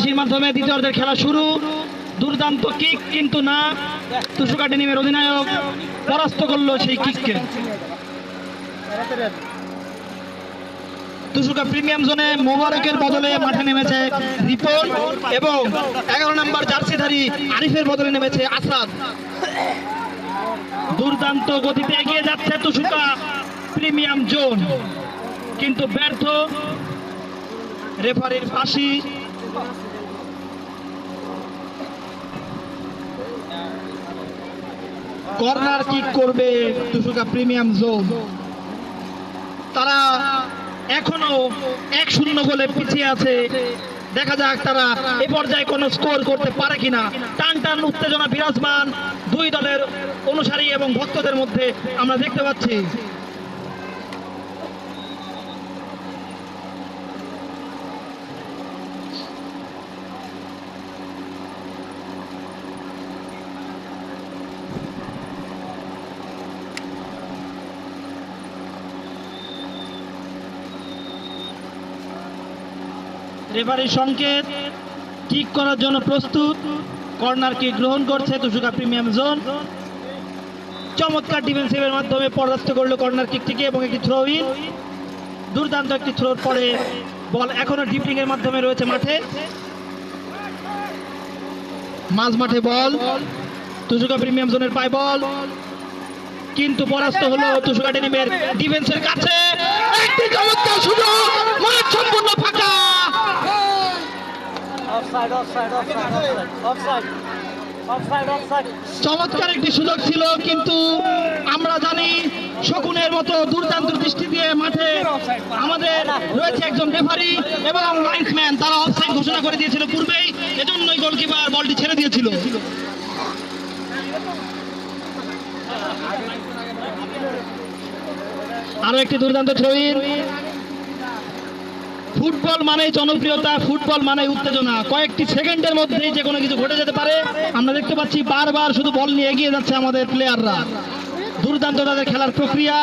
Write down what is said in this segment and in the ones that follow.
বাঁশির মাধ্যমে দ্বিতীয়ার্ধের খেলা শুরু। দুর্দান্ত কিক, কিন্তু না, তুষুকা ডেনিমের অধিনায়ক পরাস্ত করলো সেই কিককে। তুষুকা প্রিমিয়াম জোনে মোবারকের বদলে মাঠে নেমেছে রিপন এবং 11 নম্বর জার্সিধারী আরিফের বদলে নেমেছে আসাদ। দুর্দান্ত গতিতে এগিয়ে যাচ্ছে তুষুকা প্রিমিয়াম জোন, কিন্তু ব্যর্থ রেফারির ফাঁসি। কর্নার কিক করবে তুষুকা প্রিমিয়াম জোন। তারা এখনো 1-0 গোলে পিছিয়ে আছে। দেখা যাক তারা এই পর্যায়ে কোনো স্কোর করতে পারে কিনা। টান টান উত্তেজনা বিরাজমান দুই দলের অনুসারী এবং ভক্তদের মধ্যে আমরা দেখতে পাচ্ছি। রেফারির সংকেত, কিক করার জন্য প্রস্তুত। কর্নার কিক গ্রহণ করছে তুষুকা প্রিমিয়াম জোন। চমৎকার ডিফেন্সিভের মাধ্যমে পরাস্ত করলো কর্নার কিকটিকে এবং একটি থ্রো ইন। দুর্দান্ত একটি থ্রোর পরে বল এখনো ড্রিবলিং এর মাধ্যমে রয়েছে মাঠে। মাঝ মাঠে বল, তুষুকা প্রিমিয়াম জোনের পায় বল, কিন্তু পরাস্ত হলো তুষুকা ডেনিমের ডিফেন্সের কাছে। একটি চমৎকার সুযোগ, মাঠ সম্পূর্ণ ফাঁকা। চমৎকার একটি সুযোগ ছিল, কিন্তু আমরা জানি শকুনের মতো দুর্দান্ত দৃষ্টি দিয়ে মাঠে আমাদের রয়েছে একজন রেফারি এবং লাইন্সম্যান। তারা অফসাইড ঘোষণা করে দিয়েছিল পূর্বেই, এজন্যই গোলকিপার বলটি ছেড়ে দিয়েছিল। আরো একটি দুর্দান্ত থ্রো-ইন। ফুটবল মানে জনপ্রিয়তা, ফুটবল মানে উত্তেজনা। কয়েকটি সেকেন্ডের মধ্যেই যে কোনো কিছু ঘটে যেতে পারে। আমরা দেখতে পাচ্ছি বারবার শুধু বল নিয়ে এগিয়ে যাচ্ছে আমাদের প্লেয়াররা। দুর্দান্ত তাদের খেলার প্রক্রিয়া।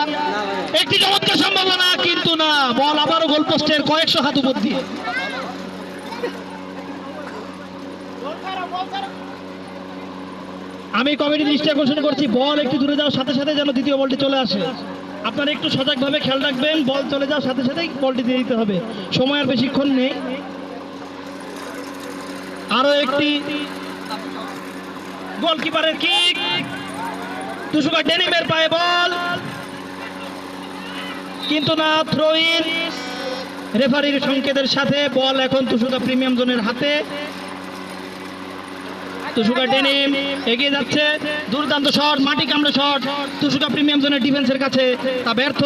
একটি চমৎকার সম্ভাবনা, কিন্তু না, বল আবারও গোলপোস্টের কয়েকশো হাত উপর দিয়ে। আমি কমিটি দৃষ্টি আকর্ষণ করছি, বল একটু দূরে যাওয়ার সাথে সাথে যেন দ্বিতীয় বলটি চলে আসে। আপনারা একটু সজাগভাবে খেয়াল রাখবেন, বল চলে যাওয়ার সাথে সাথেই বলটি দিয়ে দিতে হবে। সময় আর বেশিক্ষণ নেই। আরো একটি গোলকিপারের কিক, তুষুকা ডেনিমের পায়ে বল, কিন্তু না, থ্রো ইন। রেফারির সংকেতের সাথে বল এখন তুষুকা প্রিমিয়াম জোনের হাতে। তুষুকা ডেনিম এগিয়ে যাচ্ছে, দুর্দান্ত শট, মাটি কামড়ে শট তুষুকা প্রিমিয়াম জোনের ডিফেন্সের কাছে, তা ব্যর্থ।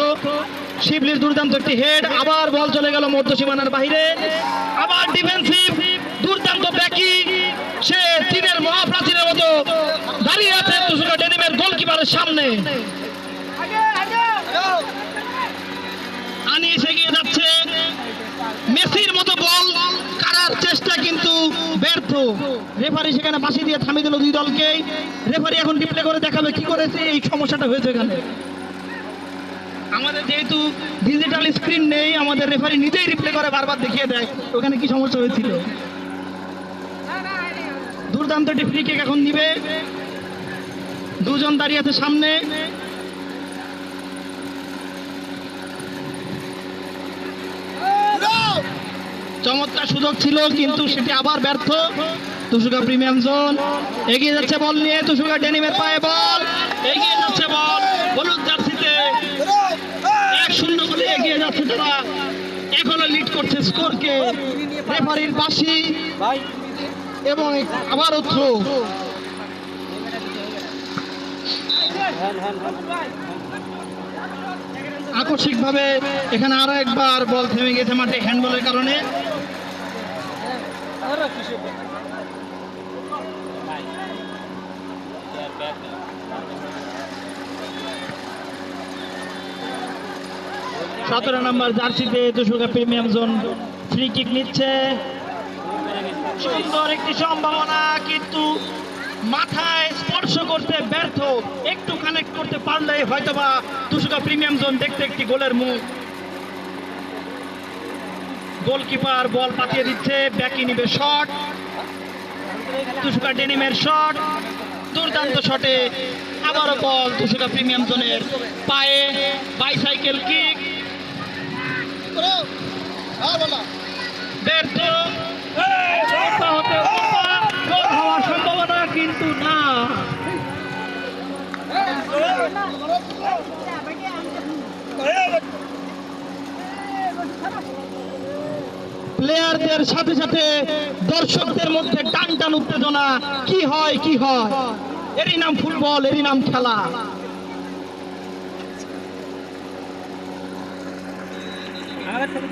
শিবলির দুর্দান্ত একটি হেড, আবার বল চলে গেল মধ্য সীমানার বাইরে। আবার ডিফেন্সিভ দুর্দান্ত ব্যাকিং, সে চীনের মহাপ্রাচীরের মতো দাঁড়িয়ে আছে তুষুকা ডেনিমের গোলকিপারের সামনে। আনিস এগিয়ে যাচ্ছে, মেসির মতো বল কাড়ার চেষ্টা, কিন্তু ব্যর্থ। রেফারি সেখানে বাঁশি দিয়ে থামিয়ে দিল দুই দলকে। রেফারি এখন রিপ্লে করে দেখাবে কি করেছে এই সমস্যাটা হয়েছে এখানে। আমাদের যেহেতু ডিজিটাল স্ক্রিন নেই, আমাদের রেফারি নিজেই রিপ্লে করে বারবার দেখিয়ে দেয় ওখানে কি সমস্যা হয়েছিল। দুর্দান্ত একটি ফ্রি কিক এখন নিবে, দুজন দাঁড়িয়ে আছে সামনে। চমৎকার সুযোগ ছিল, কিন্তু সেটি আবার ব্যর্থ। তুষুকা প্রিমিয়াম জোন এগিয়ে যাচ্ছে বল নিয়ে, তুষুকা ডেনিমের পায়ে বল, এগিয়ে যাচ্ছে বল হলুদ জার্সিতে। 1-0 গোলে এগিয়ে যাচ্ছে তারা, এখনো লিড করছে স্কোরকে। রেফারির বাঁশি এবং আবারও থ্রো। আকস্মিকভাবে এখানে আরো একবার বল থেমে গেছে মাঠে হ্যান্ডবলের কারণে। সতেরো নম্বর জার্সিতে তুষুকা প্রিমিয়াম জোন ফ্রি কিক নিচ্ছে। সুন্দর একটি সম্ভাবনা, কিন্তু মাথায় স্পর্শ করতে ব্যর্থ। একটু কানেক্ট করতে পারলে হয়তোবা তুষুকা প্রিমিয়াম জোন দেখতে একটি গোলের মুখ। গোলকিপার বল পাঠিয়ে দিচ্ছে, ব্যাকি নিবে শট, তুষুকা ডেনিমের শট, দুর্দান্ত শটে আবারও বল তুষুকা প্রিমিয়াম জোনের পায়ে, বাইসাইকেল কিক ব্যর্থ, গোল হওয়ার সম্ভাবনা কিন্তু না। প্লেয়ারদের সাথে সাথে দর্শকদের মধ্যে টান টান উত্তেজনা, কি হয় কি হয়, এরই নাম ফুটবল, এরই নাম খেলা।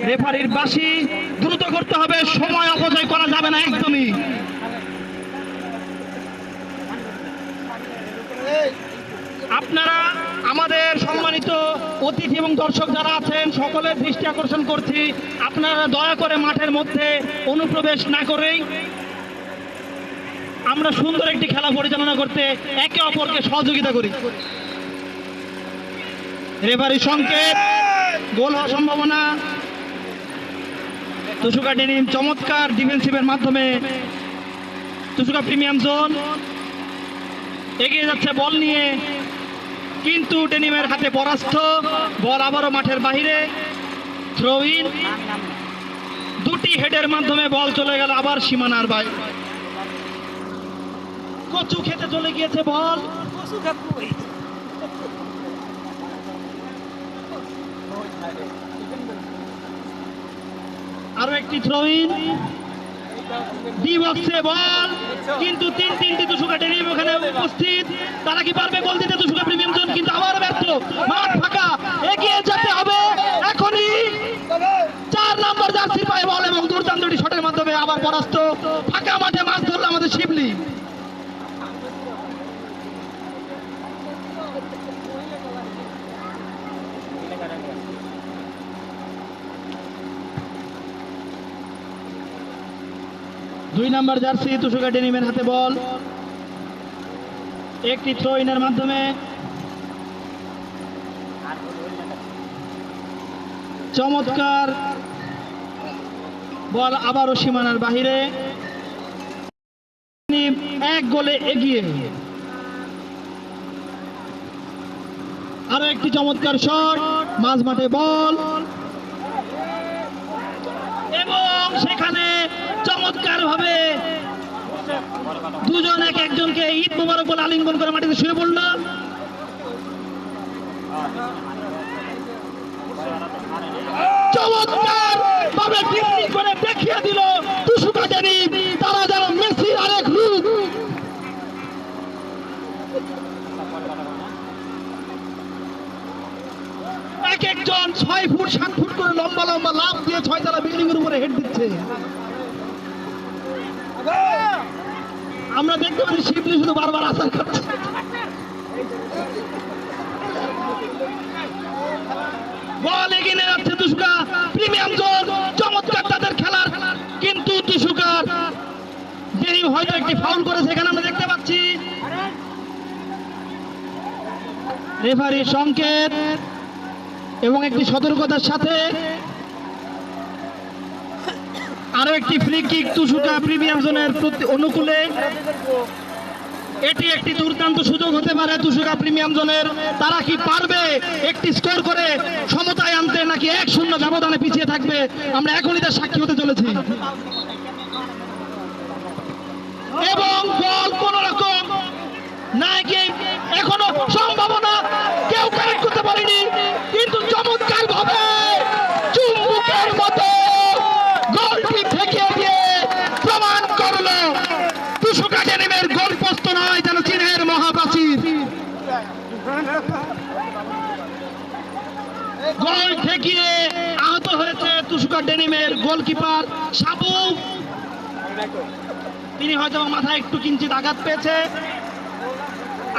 রেফারির বাঁশি দ্রুত করতে হবে, সময় অপচয় করা যাবে না একদমই। আপনারা আমাদের সম্মানিত অতিথি এবং দর্শক যারা আছেন সকলের দৃষ্টি আকর্ষণ করছি, আপনারা দয়া করে মাঠের মধ্যে অনুপ্রবেশ না করেই আমরা সুন্দর একটি খেলা পরিচালনা করতে একে অপরকে সহযোগিতা করি। রেফারি সংকেত, গোল হওয়ার সম্ভাবনা। তুষুকা ডেনিম চমৎকার ডিফেন্সিভের মাধ্যমে তুষুকা প্রিমিয়াম জোন এগিয়ে যাচ্ছে বল নিয়ে, কিন্তু ডেনিমের হাতে পরাস্ত, বল আবারও মাঠের বাহিরে, থ্রো ইন, দুটি হেডের মাধ্যমে বল চলে গেল আবার সীমানার বাইরে। কচু খেতে চলে গিয়েছে বল, আরো একটি থ্রো ইন, ডি বক্সে বল, কিন্তু তিনটি তুষুকা ডেনিম ওখানে উপস্থিত, তারা কি পারবে গোল দিতে? তুষুকা প্রিমিয়াম জোন কিন্তু আবার ব্যর্থ, মাঠ ফাঁকা, এগিয়ে যেতে হবে এখনই। 4 নম্বর জার্সির পায়ে বল এবং দুর্দান্ত শটের মাধ্যমে আবার পরাস্ত, ফাঁকা মাঠে মাছ ধরল আমাদের শিবলি। দুই নম্বর জার্সি তুষুকা ডেনিমের হাতে বল, একটি থ্রো ইনের মাধ্যমে চমৎকার বল আবারও সীমানার বাহিরে, এক গোলে এগিয়ে। আরো একটি চমৎকার শট, মাঝ মাঠে বল এবং সেখানে চমৎকার ভাবে দুজন একজনকে ঈদ মোবারক বলে আলিঙ্গন করে মাটিতে শুয়ে পড়ল। চমৎকার ভাবে টেকনিক করে দেখিয়ে দিল তুষুকা ডেনিম, তারা যেন মেসির আরেক রূপ। এক একজন 6 ফুট 7 ফুট করে লম্বা লম্বা লাফ দিয়ে 6 তলা বিল্ডিং এর উপরে হেড দিচ্ছে। আমরা দেখতে পাচ্ছি শিবলি শুধু বারবার আসার করছে। বল এগিয়ে নিয়ে যাচ্ছে তুষুকা প্রিমিয়াম জোন, চমৎকার তাদের খেলার, কিন্তু তুষুকার ডেনিম হয়তো একটি ফাউল করেছে এখানে আমরা দেখতে পাচ্ছি। রেফারির সংকেত এবং একটি সতর্কতার সাথে আরো একটি ফ্রি কিক তুষুকা প্রিমিয়াম জোনের অনুকূলে। এটি একটি দুর্দান্ত সুযোগ হতে পারে তুষুকা প্রিমিয়াম জোনের, তারা কি পারবে একটি স্কোর করে সমতায় আনতে, নাকি 1-0 ব্যবধানে পিছিয়ে থাকবে? আমরা এখনই তার সাক্ষী হতে চলেছি। এবং বল কোন রকম নাকি এখনো সম্ভাবনা, কেউ কারেক্ট করতে পারেনি, কিন্তু চমৎকার ভাবে চুম্বকের মতো গোলটি থেকে দিয়ে প্রমাণ করলো তুষুকা ডেনিমের গোল পোস্ত নয়, যেন চীনের মহাপ্রাচীর। গোল ঠেকিয়ে আহত হয়েছে তুষুকা ডেনিমের গোলকিপার সাবু, তিনি হয়তো মাথায় একটু কিঞ্চিত আঘাত পেয়েছে।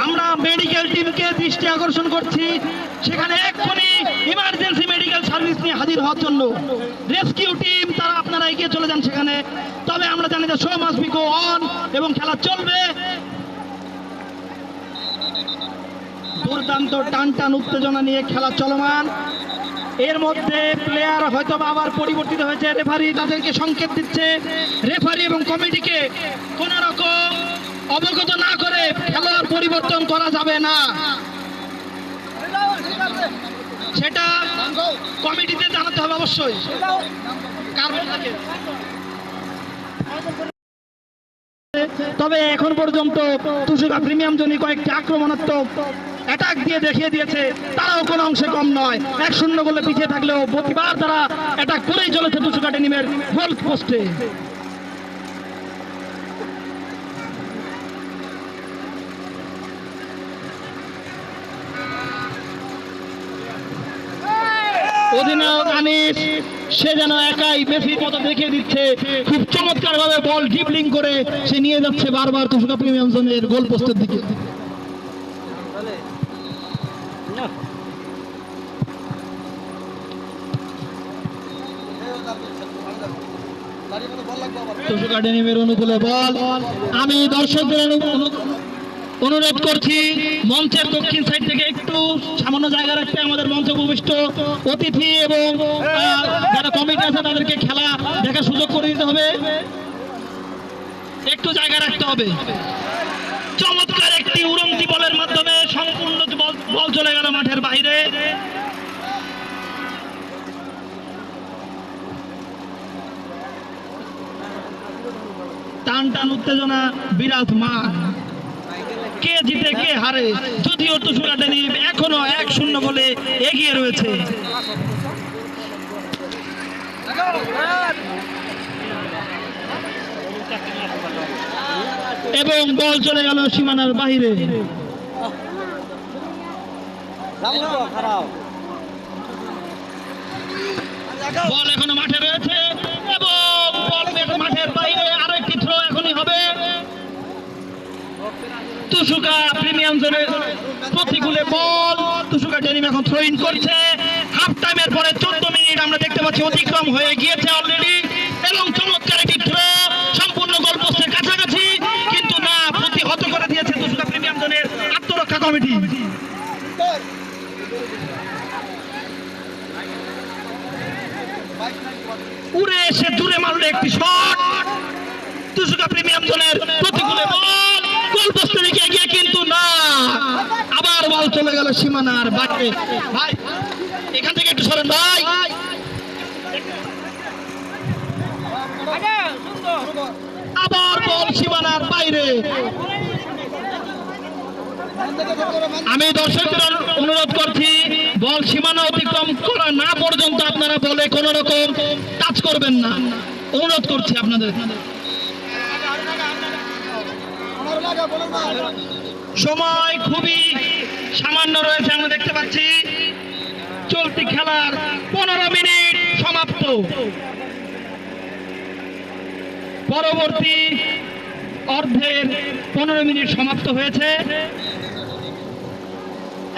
আমরা মেডিকেল টিমকে দৃষ্টি আকর্ষণ করছি, সেখানে এক্ষুনি ইমার্জেন্সি মেডিকেল সার্ভিস নিয়ে হাজির হওয়ার জন্য রেস্কিউ টিম, তারা আপনারা এগিয়ে চলে যান সেখানে। তবে আমরা জানি যে show must be go on এবং খেলা চলবে। দুর্দান্ত টান টান উত্তেজনা নিয়ে খেলা চলমান। এর মধ্যে প্লেয়ার হয়তো আবার পরিবর্তিত হয়েছে, রেফারি তাদেরকে সংকেত দিচ্ছে। রেফারি এবং কমিটিকে কোন রকম অবগত না করে খেলোয়াড় পরিবর্তন করা যাবে না, সেটা কমিটিতে জানাতে হবে অবশ্যই। তবে এখন পর্যন্ত তুষুকা প্রিমিয়াম জোনে কয়েকটি আক্রমণাত্মক অ্যাটাক দিয়ে দেখিয়ে দিয়েছে তারাও কোনো অংশে কম নয়। 1-0 গোলে পিছিয়ে থাকলেও প্রতিবার তারা অ্যাটাক করেই চলেছে তুষুকা ডেনিমের গোল পোস্টে। অধিনায়ক আনিস সে যেন একাই মেসির মতো দেখিয়ে দিচ্ছে, খুব চমৎকার ভাবে বল ড্রিবলিং করে সে নিয়ে যাচ্ছে বারবার তুষুকা প্রিমিয়াম জোনের গোল পোস্টের দিকে। তুষুকা ডেনিমের অনুকূলে বল। আমি দর্শকদের অনুরোধ করছি মঞ্চের দক্ষিণ সাইড থেকে একটু সামান্য জায়গা রাখতে। আমাদের মঞ্চ উপবিষ্ট অতিথি এবং যারা কমিটি আছে তাদেরকে খেলা দেখার সুযোগ করে দিতে হবে, একটু জায়গা রাখতে হবে। চমৎকার একটি উড়ন্তি বলের মাধ্যমে সম্পূর্ণ বল চলে গেল মাঠের বাইরে। টান টান উত্তেজনা বিরাজমান, কে জিতে কে হারে। যদিও তুষুকা ডেনিম এখনো 1-0 গোলে এগিয়ে রয়েছে। এবং বল চলে গেল সীমানার বাইরে। বল এখনো মাঠে রয়েছে এবং বল মাঠের বাইরে। আরেকটি থ্রো এখনই হবে। তুষুকা প্রিমিয়াম জোনের প্রতিকূলে বল, তুষুকা ডেনিম এখন থ্রো ইন করছে। হাফ টাইমের পরে 14 মিনিট আমরা দেখতে পাচ্ছি অতিক্রম হয়ে গিয়েছে অলরেডি। এবং চমৎকার একটি থ্রো সম্পূর্ণ গোল পোস্টের কাছাকাছি, কিন্তু না, প্রতিহত করে দিয়েছে তুষুকা প্রিমিয়াম জোনের আত্মরক্ষা কমিটি। উড়ে এসে দূরে মারল একটি শট। তুষুকা প্রিমিয়াম জোনের প্রতিকূলে বল, গোল পোস্টের দিকে এগিয়ে, কিন্তু না, আবার বল চলে গেল সীমানার বাইরে। ভাই এখান থেকে একটু সরেন ভাই। আবার বল সীমানার বাইরে। আমি দর্শকদের অনুরোধ করছি বল সীমানা অতিক্রম করা না পর্যন্ত আপনারা বলে কোন রকম টাচ করবেন না, অনুরোধ করছি আপনাদের। সময় খুবই সামান্য রয়েছে, আমরা দেখতে পাচ্ছি চলতি খেলার 15 মিনিট সমাপ্ত। পরবর্তী অর্ধের 15 মিনিট সমাপ্ত হয়েছে।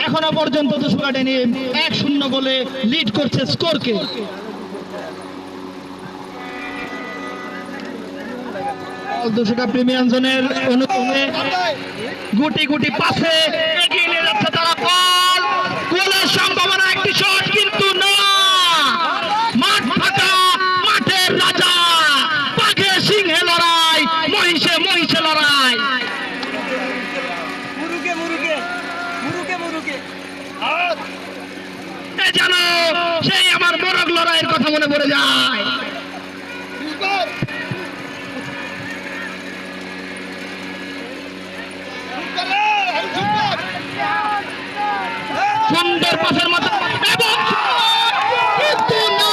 এখনো পর্যন্ত তুষুকা ডেনিম 1-0 গোলে লিড করছে স্কোরকে। তুষুকা প্রিমিয়াম জোনের অনুকূলে গুটি গুটি পাশে এগিয়ে নিয়ে যাচ্ছে তারা। বল গোলের সম্ভাবনা, একটি শট, কিন্তু না, মাঠ ফাঁকা, মাঠের রাজা, বাঘে সিংহে লড়াই, মহিষে মহিষে লড়াই। যেন সেই আমার মোরগ লড়াইয়ের কথা মনে পড়ে যায়। সুন্দর পাশের মতো এবং কিন্তু না,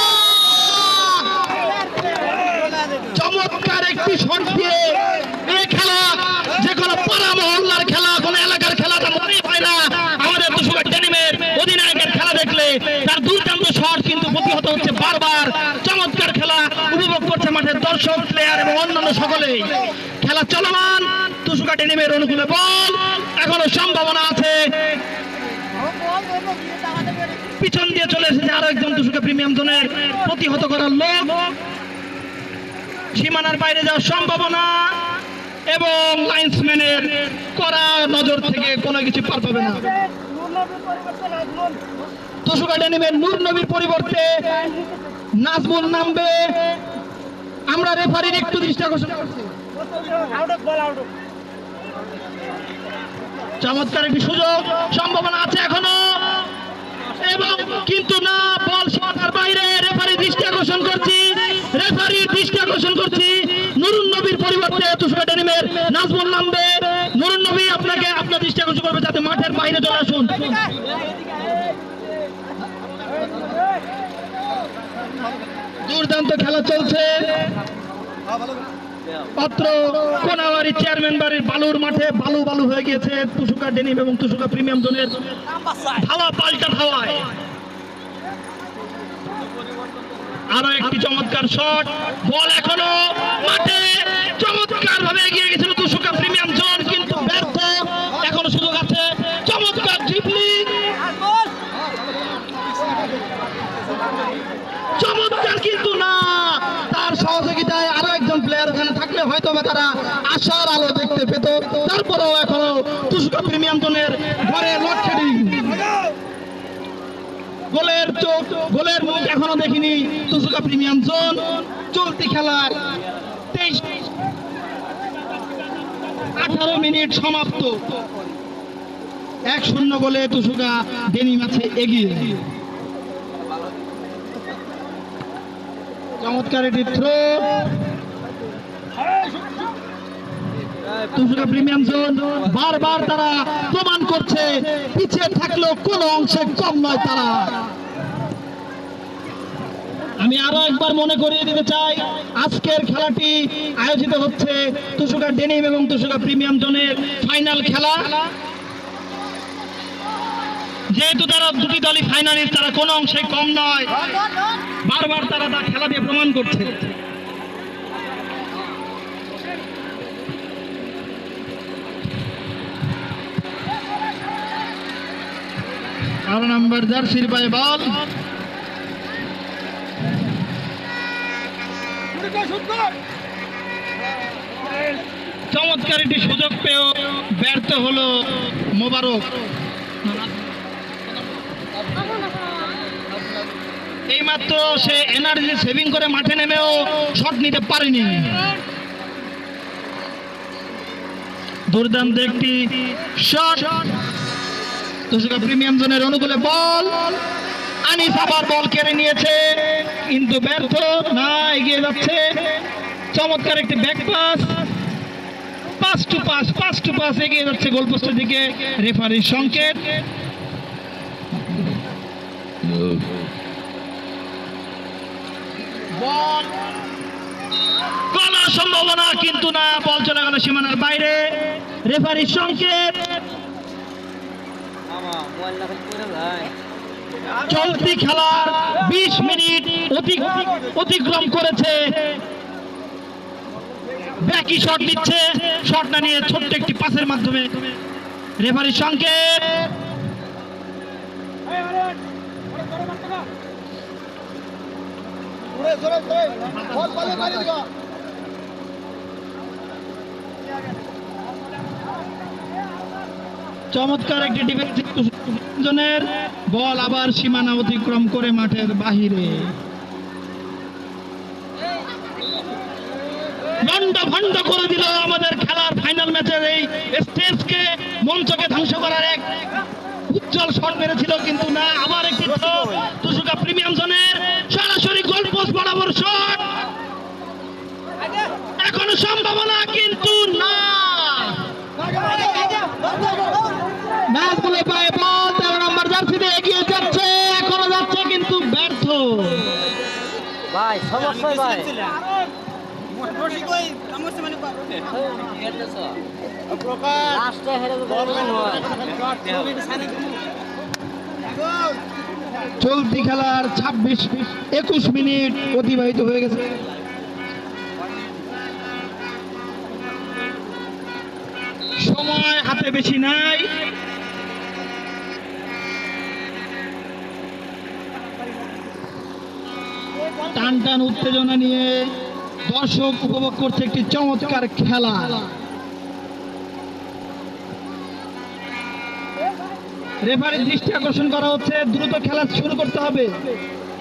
চমৎকার একটি শট দিয়ে এই খেলা যে কোনো পাড়া মহল্লার খেলা, কোনো এলাকার খেলাটা মনেই হয় না। আমাদের তুষুকা ডেনিমের অধিনায়কের খেলা দেখলে তার দুর্দান্ত শট কিন্তু প্রতিহত হচ্ছে বারবার। চমৎকার খেলা উপভোগ করছে মাঠের দর্শক, প্লেয়ার এবং অন্যান্য সকলেই। খেলা চলমান, তুষুকা ডেনিমের অনুকূলে বল, এখনো সম্ভাবনা আছে। পিছন দিয়ে চলে এসেছে আরো একজন তুষুকা প্রিমিয়াম জোনের প্রতিহত করার লোক। সীমানার বাইরে যাওয়ার সম্ভাবনা এবং লাইন্সম্যানের কড়া নজর থেকে কোনো কিছু পার পাবে না। তুষুকা ডেনিমের নূর নবীর পরিবর্তে নাজমুল নামবে। আমরা রেফারির একটু দৃষ্টি আকর্ষণ করছি। চমৎকার একটি সুযোগ, সম্ভাবনা আছে এখনো, এবং কিন্তু না, বল সীমানার বাইরে। রেফারির দৃষ্টি আকর্ষণ করছি, রেফারির দৃষ্টি আকর্ষণ করছি, নুরুন নবীর পরিবর্তে তুষুকা ডেনিমের নাজমুল নামবে। নুরুন নবী আপনাকে আপনার দৃষ্টি আকর্ষণ করবে যাতে মাঠের বাইরে চলে আসুন। দুর্দান্ত খেলা চলছে পাত্র কোনাবাড়ি চেয়ারম্যান বাড়ির বালুর মাঠে। বালু বালু হয়ে গিয়েছে তুষুকা ডেনিম এবং তুষুকা প্রিমিয়াম জোনের ধাওয়া, পাল্টা ধাওয়ায়। আরো একটি চমৎকার শট, বল এখনো মাঠে, চমৎকার ভাবে এগিয়ে গেছিল তুষুকা প্রিমিয়াম জোন, কিন্তু ব্যর্থ। এখনো সুযোগ আছে, চমৎকার ড্রিবলিং, চমৎকার, কিন্তু না, তার সহযোগিতায় আরো একজন প্লেয়ার ওখানে থাকলে হয়তো বা তারা আশার আলো দেখতে পেত। তারপরেও এখনো তুষুকা প্রিমিয়াম জোনের ঘরে লোডশেডিং। গোলের চোখ, গোলের মুখ এখনো দেখিনি তুষুকা প্রিমিয়াম জোন। চলতি খেলার 18 মিনিট সমাপ্ত, 1-0 গোলে তুষুকা ডেনিম আছে এগিয়ে। চমৎকার একটি থ্রো, তুষুকা প্রিমিয়াম জোন বারবার তারা প্রমাণ করছে পিছিয়ে থাকলেও কোন অংশে কম নয় তারা। আমি আরো একবার মনে করিয়ে দিতে চাই, আজকের খেলাটি আয়োজিত হচ্ছে তুষুকা ডেনিম এবং তুষুকা প্রিমিয়াম জোনের ফাইনাল খেলা। যেহেতু তারা দুটি দলই ফাইনালিস্ট, তারা কোনো অংশে কম নয়, বারবার তারা তা খেলা দিয়ে প্রমাণ করছে। আরো নাম্বার জার্সির পায়ে বল, চমৎকার একটি সুযোগ পেয়েও ব্যর্থ হলো মোবারক। এইমাত্র সে এনার্জি সেভিং করে মাঠে নেমেও শট নিতে পারেনি। দুর্দান্ত একটি শট, তুষুকা প্রিমিয়াম জোনের অনুকূলে বল, আনিস আবার বল কেড়ে নিয়েছে কিন্তু ব্যর্থ না, এগিয়ে যাচ্ছে। চমৎকার একটি back pass, pass to pass এগিয়ে যাচ্ছে গোলপোস্টের দিকে। রেফারির সংকেত, বল গলার সম্ভাবনা, কিন্তু না, বল চলে গেল সীমানার বাইরে। রেফারির সংকেত, চলতি খেলার 20 মিনিট অতিক্রম করেছে। ব্যাকি শট নিচ্ছে, শট না নিয়ে ছোট্ট একটি পাসের মাধ্যমে। রেফারির সংকেত, চমৎকার একটি ডিফেন্সিভ জোনের বল আবার সীমানা অতিক্রম করে মাঠের বাহিরে। লন্ডা ভন্ড করে দিল আমাদের খেলার ফাইনাল ম্যাচের এই স্টেজকে, মঞ্চকে ধ্বংস করার এক উজ্জ্বল শট মেরেছিল, কিন্তু না, আবার একটি তুষুকা প্রিমিয়াম জোনের সরাসরি গোলপোস্ট বরাবর শট, এখনো সম্ভাবনা, কিন্তু না, নাজমুলের পায়ে বল, 13 নম্বর জার্সিতে এগিয়ে যাচ্ছে, এখনো যাচ্ছে কিন্তু ব্যর্থ। ভাই সমস্যা ভাই চলতি খেলার 21 মিনিট অতিবাহিত হয়ে গেছে। সময় হাতে বেশি নাই, টান টান উত্তেজনা নিয়ে দর্শক উপভোগ করছে একটি চমৎকার খেলা। রেফারির দৃষ্টি আকর্ষণ করা হচ্ছে, দ্রুত খেলা শুরু করতে হবে।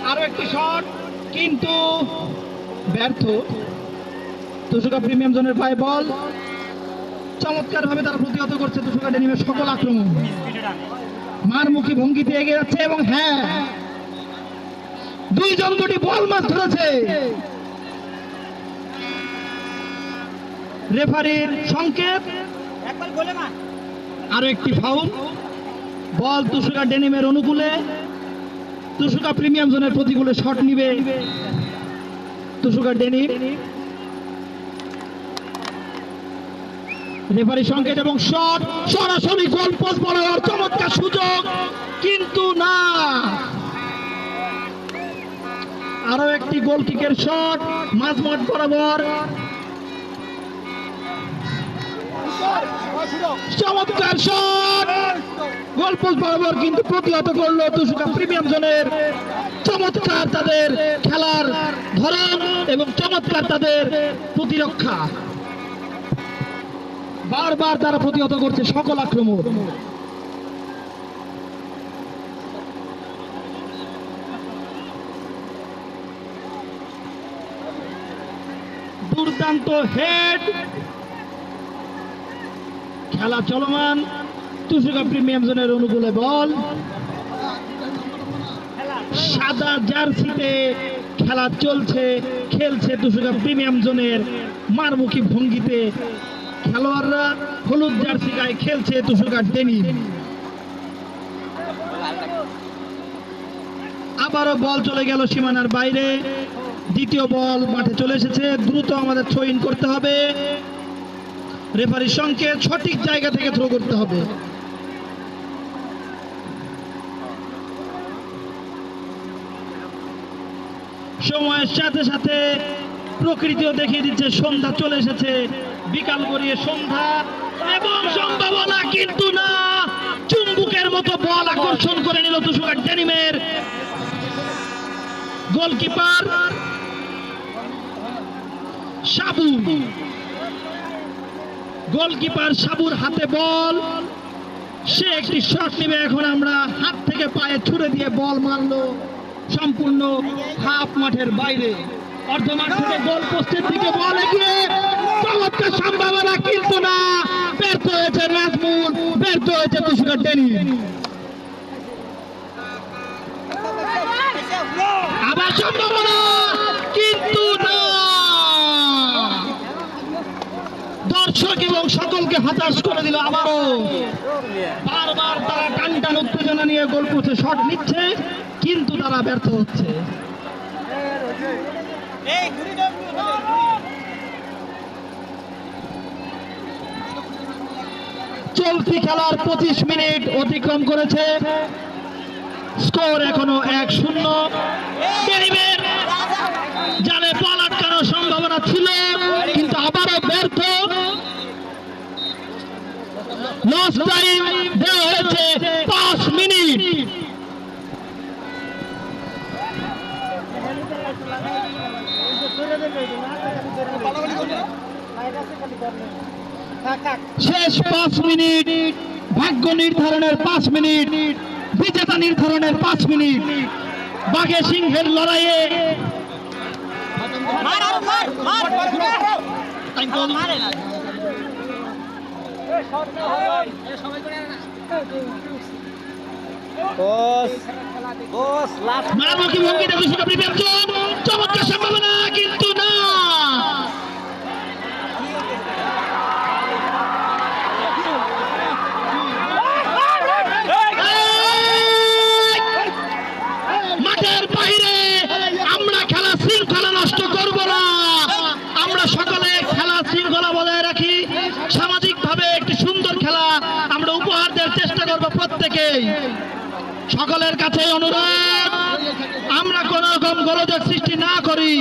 আরো একটি শট কিন্তু ব্যর্থ। তুষুকা প্রিমিয়াম জোনের পায়ে বল, চমৎকার ভাবে তারা প্রতিহত করছে তুষুকা ডেনিমের সকল আক্রমণ। মারমুখী ভঙ্গিতে এগিয়ে যাচ্ছে এবং হ্যাঁ, দুইজন দুটি বল মাছ ধরেছে। রেফারির সংকেত, আরো একটি ফাউল। বল তুষুকা ডেনিমের অনুকূলে, তুষুকা প্রিমিয়াম জোনের প্রতিকূলে শট নিবে তুষুকা ডেনিম। রেফারি সংকেত এবং শট, সরাসরি গোল পোস্ট বরাবর, চমৎকার সুযোগ কিন্তু না। আরো একটি গোল কিকের শট মাঝমাঠ বরাবর, চমৎকার শট গোল পোস্ট বরাবর, কিন্তু প্রতিহত করলো তুষুকা প্রিমিয়াম জোনের। চমৎকার তাদের খেলার ধরন এবং চমৎকার তাদের প্রতিরক্ষা, বারবার তারা প্রতিহত করছে সকল আক্রমণ। দুর্দান্ত হেড, খেলা চলমান, তুষুকা প্রিমিয়াম জোনের অনুকূলে বল, সাদা জার্সিতে খেলা চলছে, খেলছে তুষুকা প্রিমিয়াম জোনের মারমুখী ভঙ্গিতে খেলোয়াড়রা, হলুদ জার্সি গায়ে খেলছে তুষুকা ডেনিম। আবারও বল চলে গেল সীমানার বাইরে, দ্বিতীয় বল মাঠে চলে এসেছে, দ্রুত আমাদের থ্রো ইন করতে হবে। রেফারির সংকেত, সঠিক জায়গা থেকে থ্রো করতে হবে। সময়ের সাথে সাথে প্রকৃতিও দেখিয়ে দিচ্ছে সন্ধ্যা চলে এসেছে, বিকাল গড়িয়ে সন্ধ্যা, এবং সম্ভাবনা কিন্তু না। চুম্বুকের মতো বল আকর্ষণ করে নিল তুষুকা ডেনিমের গোলকিপার সাবু। গোলকিপার সাবুর হাতে বল, সে একটি শট নেবে। এখন আমরা হাত থেকে পায়ে ছুড়ে দিয়ে বল মারলো সম্পূর্ণ হাফ মাঠের বাইরে, অর্ধ মাঠ থেকে গোল পোস্টের দিকে বল এগিয়ে, চমৎকার সম্ভাবনা কিন্তু না, ব্যর্থ হয়েছে নাজমুল, ব্যর্থ হয়েছে তুষুকা ডেনিম। আবার সম্ভাবনা কিন্তু না, দর্শক এবং সকলকে হতাশ করে দিল। আবারও বারবার তারা টান টান উত্তেজনা নিয়ে গোল পোস্টে শট নিচ্ছে, কিন্তু তারা ব্যর্থ হচ্ছে। চলতি খেলার 25 মিনিট অতিক্রম করেছে, স্কোর এখনো 1-0। ডেনিমের জালে বল আটকানোর সম্ভাবনা ছিল, কিন্তু আবারও ব্যর্থ। লস টাইম দেওয়া হয়েছে 5 মিনিট। শেষ 5 মিনিট, ভাগ্য নির্ধারণের 5 মিনিট, বিজেতা নির্ধারণের 5 মিনিট। বাঘে সিংহের লড়াইয়ে মারমুখী ভঙ্গিতে তুষুকা প্রিমিয়াম জোন, চমৎকার সম্ভাবনা কিন্তু না। মাঠের বাইরে আমরা খেলা শৃঙ্খলা নষ্ট করব না, আমরা সকলে খেলা শৃঙ্খলা বজায় রাখি, সামাজিকভাবে একটি সুন্দর খেলা আমরা উপহার দেওয়ার চেষ্টা করব প্রত্যেকেই। সকলের কাছে অনুরোধ, আমরা কোন রকম গোলযোগ সৃষ্টি না করি।